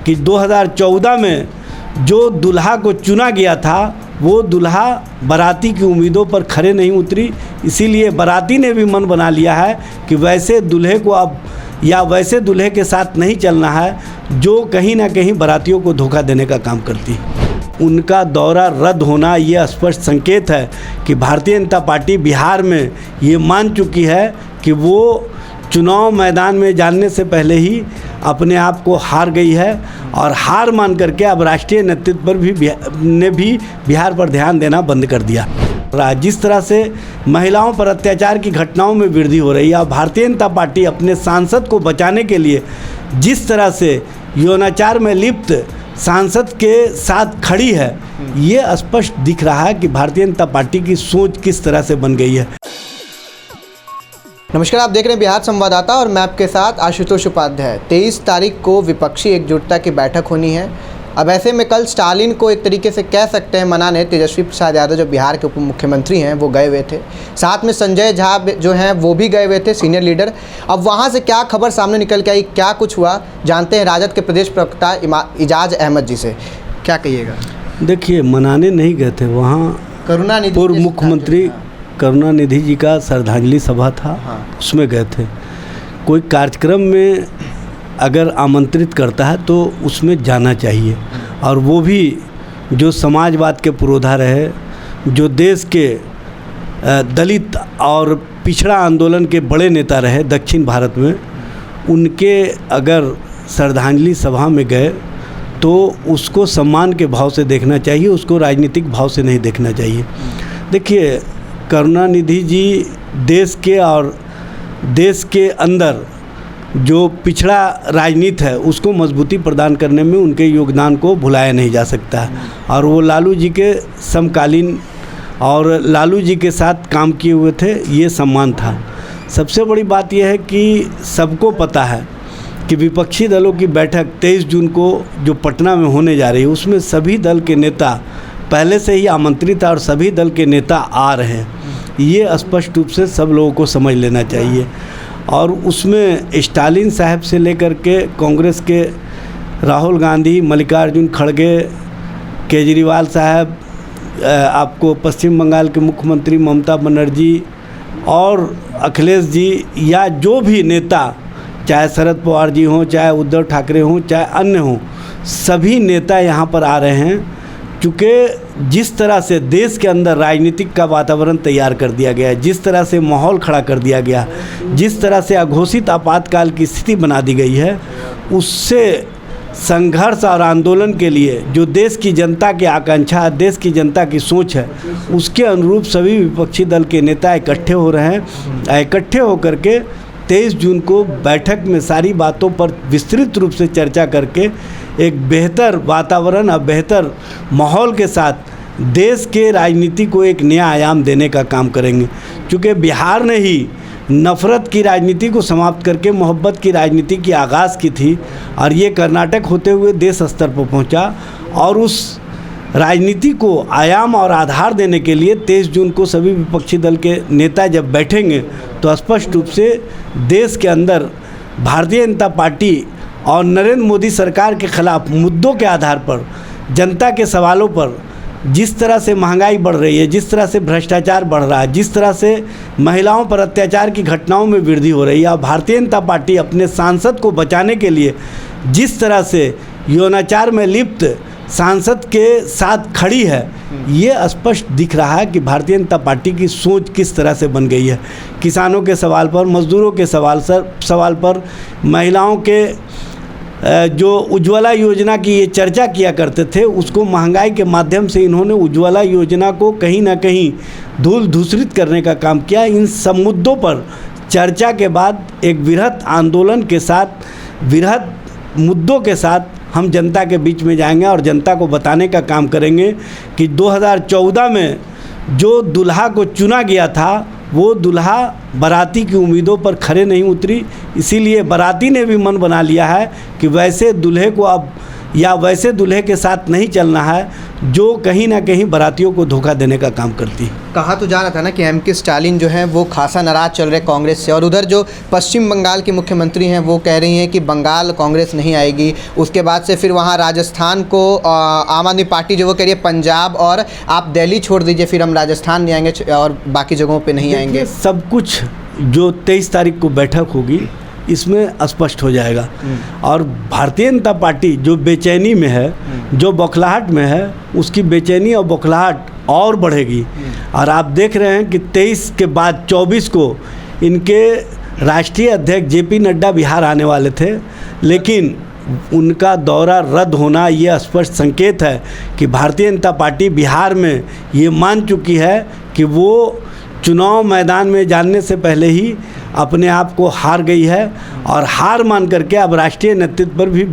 कि 2014 में जो दुल्हा को चुना गया था वो दुल्हा बाराती की उम्मीदों पर खरे नहीं उतरी। इसीलिए बाराती ने भी मन बना लिया है कि वैसे दूल्हे को अब या वैसे दूल्हे के साथ नहीं चलना है जो कहीं ना कहीं बारातियों को धोखा देने का काम करती है। उनका दौरा रद्द होना ये स्पष्ट संकेत है कि भारतीय जनता पार्टी बिहार में ये मान चुकी है कि वो चुनाव मैदान में जाने से पहले ही अपने आप को हार गई है और हार मान करके अब राष्ट्रीय नेतृत्व पर भी बिहार पर ध्यान देना बंद कर दिया। जिस तरह से महिलाओं पर अत्याचार की घटनाओं में वृद्धि हो रही है और भारतीय जनता पार्टी अपने सांसद को बचाने के लिए जिस तरह से यौनाचार में लिप्त सांसद के साथ खड़ी है, ये स्पष्ट दिख रहा है कि भारतीय जनता पार्टी की सोच किस तरह से बन गई है। नमस्कार, आप देख रहे हैं बिहार संवाददाता और मैं आपके साथ आशुतोष उपाध्याय। 23 तारीख को विपक्षी एकजुटता की बैठक होनी है। अब ऐसे में कल स्टालिन को एक तरीके से कह सकते हैं मनाने तेजस्वी प्रसाद यादव जो बिहार के उप मुख्यमंत्री हैं वो गए हुए थे। साथ में संजय झा जो हैं वो भी गए हुए थे, सीनियर लीडर। अब वहाँ से क्या खबर सामने निकल के आई, क्या कुछ हुआ, जानते हैं राजद के प्रदेश प्रवक्ता इजाज अहमद जी से। क्या कहिएगा? देखिए, मनाने नहीं गए थे, वहाँ करुणानिधि पूर्व मुख्यमंत्री करुणानिधि जी का श्रद्धांजलि सभा था, उसमें गए थे। कोई कार्यक्रम में अगर आमंत्रित करता है तो उसमें जाना चाहिए, और वो भी जो समाजवाद के पुरोधा रहे, जो देश के दलित और पिछड़ा आंदोलन के बड़े नेता रहे दक्षिण भारत में, उनके अगर श्रद्धांजलि सभा में गए तो उसको सम्मान के भाव से देखना चाहिए, उसको राजनीतिक भाव से नहीं देखना चाहिए। देखिए, करुणानिधि जी देश के और देश के अंदर जो पिछड़ा राजनीति है उसको मजबूती प्रदान करने में उनके योगदान को भुलाया नहीं जा सकता है, और वो लालू जी के समकालीन और लालू जी के साथ काम किए हुए थे, ये सम्मान था। सबसे बड़ी बात यह है कि सबको पता है कि विपक्षी दलों की बैठक 23 जून को जो पटना में होने जा रही है उसमें सभी दल के नेता पहले से ही आमंत्रित है और सभी दल के नेता आ रहे हैं, ये स्पष्ट रूप से सब लोगों को समझ लेना चाहिए। और उसमें स्टालिन साहब से लेकर के कांग्रेस के राहुल गांधी, मल्लिकार्जुन खड़गे, केजरीवाल साहब, आपको पश्चिम बंगाल के मुख्यमंत्री ममता बनर्जी और अखिलेश जी, या जो भी नेता, चाहे शरद पवार जी हों, चाहे उद्धव ठाकरे हों, चाहे अन्य हों, सभी नेता यहाँ पर आ रहे हैं। क्योंकि जिस तरह से देश के अंदर राजनीतिक का वातावरण तैयार कर दिया गया है, जिस तरह से माहौल खड़ा कर दिया गया, जिस तरह से अघोषित आपातकाल की स्थिति बना दी गई है, उससे संघर्ष और आंदोलन के लिए जो देश की जनता की आकांक्षा, देश की जनता की सोच है, उसके अनुरूप सभी विपक्षी दल के नेता इकट्ठे हो रहे हैं। इकट्ठे होकर के 23 जून को बैठक में सारी बातों पर विस्तृत रूप से चर्चा करके एक बेहतर वातावरण और बेहतर माहौल के साथ देश के राजनीति को एक नया आयाम देने का काम करेंगे। क्योंकि बिहार ने ही नफ़रत की राजनीति को समाप्त करके मोहब्बत की राजनीति की आगाज़ की थी, और ये कर्नाटक होते हुए देश स्तर पर पहुंचा। और उस राजनीति को आयाम और आधार देने के लिए 23 जून को सभी विपक्षी दल के नेता जब बैठेंगे तो स्पष्ट रूप से देश के अंदर भारतीय जनता पार्टी और नरेंद्र मोदी सरकार के खिलाफ मुद्दों के आधार पर, जनता के सवालों पर, जिस तरह से महंगाई बढ़ रही है, जिस तरह से भ्रष्टाचार बढ़ रहा है, जिस तरह से महिलाओं पर अत्याचार की घटनाओं में वृद्धि हो रही है, और भारतीय जनता पार्टी अपने सांसद को बचाने के लिए जिस तरह से यौनाचार में लिप्त सांसद के साथ खड़ी है, ये स्पष्ट दिख रहा है कि भारतीय जनता पार्टी की सोच किस तरह से बन गई है। किसानों के सवाल पर, मजदूरों के सवाल पर, महिलाओं के जो उज्ज्वला योजना की ये चर्चा किया करते थे, उसको महंगाई के माध्यम से इन्होंने उज्ज्वला योजना को कहीं ना कहीं धूल धूसरित करने का काम किया। इन सब मुद्दों पर चर्चा के बाद एक वृहद आंदोलन के साथ, वृहद मुद्दों के साथ हम जनता के बीच में जाएंगे और जनता को बताने का काम करेंगे कि 2014 में जो दुल्हा को चुना गया था वो दुल्हा बाराती की उम्मीदों पर खरे नहीं उतरी। इसीलिए बाराती ने भी मन बना लिया है कि वैसे दूल्हे को अब या वैसे दूल्हे के साथ नहीं चलना है जो कहीं ना कहीं बारातियों को धोखा देने का काम करती है। कहा तो जा रहा था ना कि एम.के. स्टालिन जो हैं वो खासा नाराज़ चल रहे कांग्रेस से, और उधर जो पश्चिम बंगाल की मुख्यमंत्री हैं वो कह रही हैं कि बंगाल कांग्रेस नहीं आएगी। उसके बाद से फिर वहाँ राजस्थान को आम आदमी पार्टी जो वो कह रही है पंजाब और आप दिल्ली छोड़ दीजिए, फिर हम राजस्थान नहीं आएंगे और बाकी जगहों पर नहीं आएंगे। सब कुछ जो 23 तारीख को बैठक होगी इसमें स्पष्ट हो जाएगा। और भारतीय जनता पार्टी जो बेचैनी में है, जो बौखलाहट में है, उसकी बेचैनी और बौखलाहट और बढ़ेगी। और आप देख रहे हैं कि 23 के बाद 24 को इनके राष्ट्रीय अध्यक्ष जेपी नड्डा बिहार आने वाले थे, लेकिन उनका दौरा रद्द होना ये स्पष्ट संकेत है कि भारतीय जनता पार्टी बिहार में ये मान चुकी है कि वो चुनाव मैदान में जाने से पहले ही अपने आप को हार गई है, और हार मान करके अब राष्ट्रीय नेतृत्व पर भी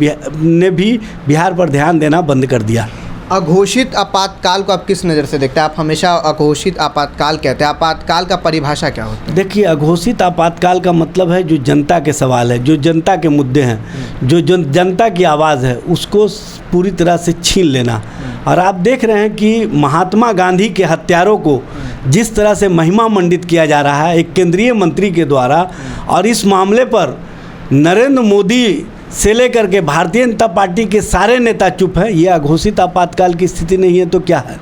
बिहार पर ध्यान देना बंद कर दिया। अघोषित आपातकाल को आप किस नज़र से देखते हैं? आप हमेशा अघोषित आपातकाल कहते हैं, आपातकाल का परिभाषा क्या होता है? देखिए, अघोषित आपातकाल का मतलब है जो जनता के सवाल है, जो जनता के मुद्दे हैं, जो जनता की आवाज़ है, उसको पूरी तरह से छीन लेना। और आप देख रहे हैं कि महात्मा गांधी के हत्यारों को जिस तरह से महिमा मंडित किया जा रहा है एक केंद्रीय मंत्री के द्वारा, और इस मामले पर नरेंद्र मोदी से लेकर के भारतीय जनता पार्टी के सारे नेता चुप हैं, ये अघोषित आपातकाल की स्थिति नहीं है तो क्या है?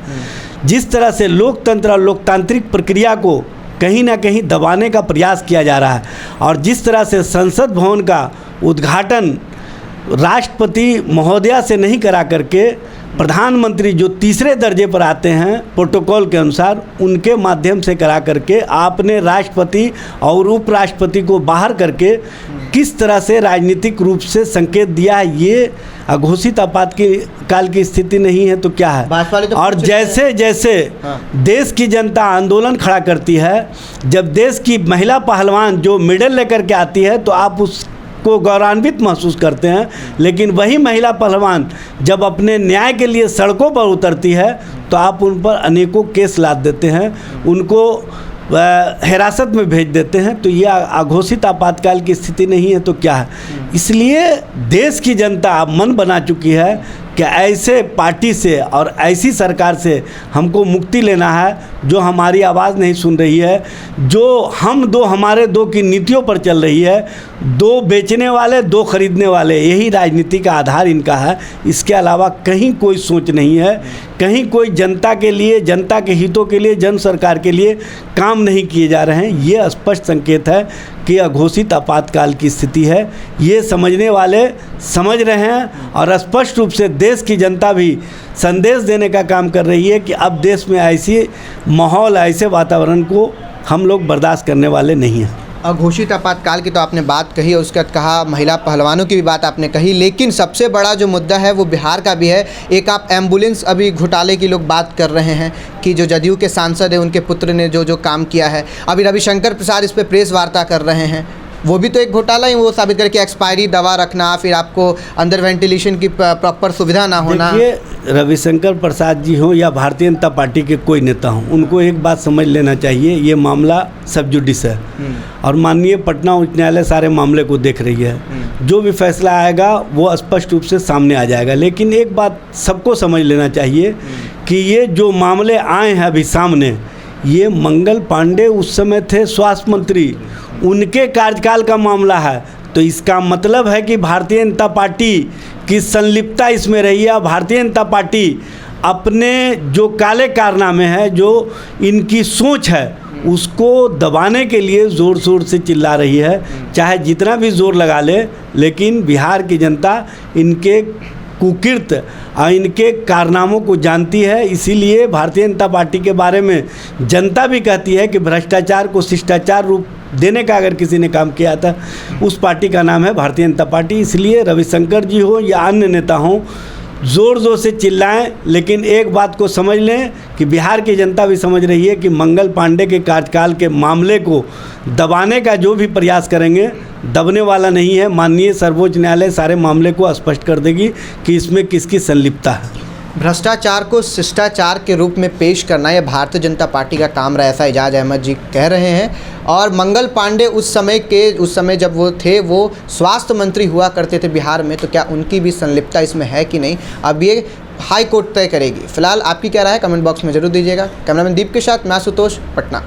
जिस तरह से लोकतंत्र और लोकतांत्रिक प्रक्रिया को कहीं ना कहीं दबाने का प्रयास किया जा रहा है, और जिस तरह से संसद भवन का उद्घाटन राष्ट्रपति महोदया से नहीं करा करके प्रधानमंत्री जो तीसरे दर्जे पर आते हैं प्रोटोकॉल के अनुसार, उनके माध्यम से करा करके आपने राष्ट्रपति और उपराष्ट्रपति को बाहर करके किस तरह से राजनीतिक रूप से संकेत दिया है, ये अघोषित आपातकाल की स्थिति नहीं है तो क्या है? तो और जैसे जैसे देश की जनता आंदोलन खड़ा करती है, जब देश की महिला पहलवान जो मेडल लेकर के आती है तो आप को गौरवान्वित महसूस करते हैं, लेकिन वही महिला पहलवान जब अपने न्याय के लिए सड़कों पर उतरती है तो आप उन पर अनेकों केस लाद देते हैं, उनको हिरासत में भेज देते हैं। तो ये अघोषित आपातकाल की स्थिति नहीं है तो क्या है? इसलिए देश की जनता अब मन बना चुकी है कि ऐसे पार्टी से और ऐसी सरकार से हमको मुक्ति लेना है जो हमारी आवाज़ नहीं सुन रही है, जो हम दो हमारे दो की नीतियों पर चल रही है, दो बेचने वाले दो खरीदने वाले, यही राजनीति का आधार इनका है। इसके अलावा कहीं कोई सोच नहीं है, कहीं कोई जनता के लिए, जनता के हितों के लिए, जन सरकार के लिए काम नहीं किए जा रहे हैं। ये स्पष्ट संकेत है कि अघोषित आपातकाल की स्थिति है। ये समझने वाले समझ रहे हैं, और स्पष्ट रूप से देश की जनता भी संदेश देने का काम कर रही है कि अब देश में ऐसी माहौल, ऐसे वातावरण को हम लोग बर्दाश्त करने वाले नहीं हैं। अघोषित आपातकाल की तो आपने बात कही, और उसके बाद कहा महिला पहलवानों की भी बात आपने कही, लेकिन सबसे बड़ा जो मुद्दा है वो बिहार का भी है। एक आप एम्बुलेंस अभी घोटाले की लोग बात कर रहे हैं कि जो जदयू के सांसद हैं उनके पुत्र ने जो काम किया है, अभी रविशंकर प्रसाद इस पर प्रेस वार्ता कर रहे हैं, वो भी तो एक घोटाला ही, वो साबित करके एक्सपायरी दवा रखना, फिर आपको अंदर वेंटिलेशन की प्रॉपर सुविधा ना होना। देखिए, रविशंकर प्रसाद जी हों या भारतीय जनता पार्टी के कोई नेता हों, उनको एक बात समझ लेना चाहिए, ये मामला सब जुडिस है और माननीय पटना उच्च न्यायालय सारे मामले को देख रही है। जो भी फैसला आएगा वो स्पष्ट रूप से सामने आ जाएगा। लेकिन एक बात सबको समझ लेना चाहिए कि ये जो मामले आए हैं अभी सामने, ये मंगल पांडे उस समय थे स्वास्थ्य मंत्री, उनके कार्यकाल का मामला है। तो इसका मतलब है कि भारतीय जनता पार्टी की संलिप्तता इसमें रही है। भारतीय जनता पार्टी अपने जो काले कारनामे हैं, जो इनकी सोच है, उसको दबाने के लिए ज़ोर शोर से चिल्ला रही है, चाहे जितना भी ज़ोर लगा ले। लेकिन बिहार की जनता इनके कुकीर्त और इनके कारनामों को जानती है। इसीलिए भारतीय जनता पार्टी के बारे में जनता भी कहती है कि भ्रष्टाचार को शिष्टाचार रूप देने का अगर किसी ने काम किया था, उस पार्टी का नाम है भारतीय जनता पार्टी। इसलिए रविशंकर जी हो या अन्य नेता हों, ज़ोर ज़ोर से चिल्लाएं, लेकिन एक बात को समझ लें कि बिहार की जनता भी समझ रही है कि मंगल पांडे के कार्यकाल के मामले को दबाने का जो भी प्रयास करेंगे, दबने वाला नहीं है। माननीय सर्वोच्च न्यायालय सारे मामले को स्पष्ट कर देगी कि इसमें किसकी संलिप्तता है। भ्रष्टाचार को शिष्टाचार के रूप में पेश करना यह भारतीय जनता पार्टी का काम रहा, ऐसा एजाज अहमद जी कह रहे हैं। और मंगल पांडे उस समय जब वो थे, वो स्वास्थ्य मंत्री हुआ करते थे बिहार में, तो क्या उनकी भी संलिप्तता इसमें है कि नहीं? अब ये हाई कोर्ट तय करेगी। फिलहाल आपकी क्या राय है कमेंट बॉक्स में जरूर दीजिएगा। कैमरामैन दीप के साथ मैं आशुतोष, पटना।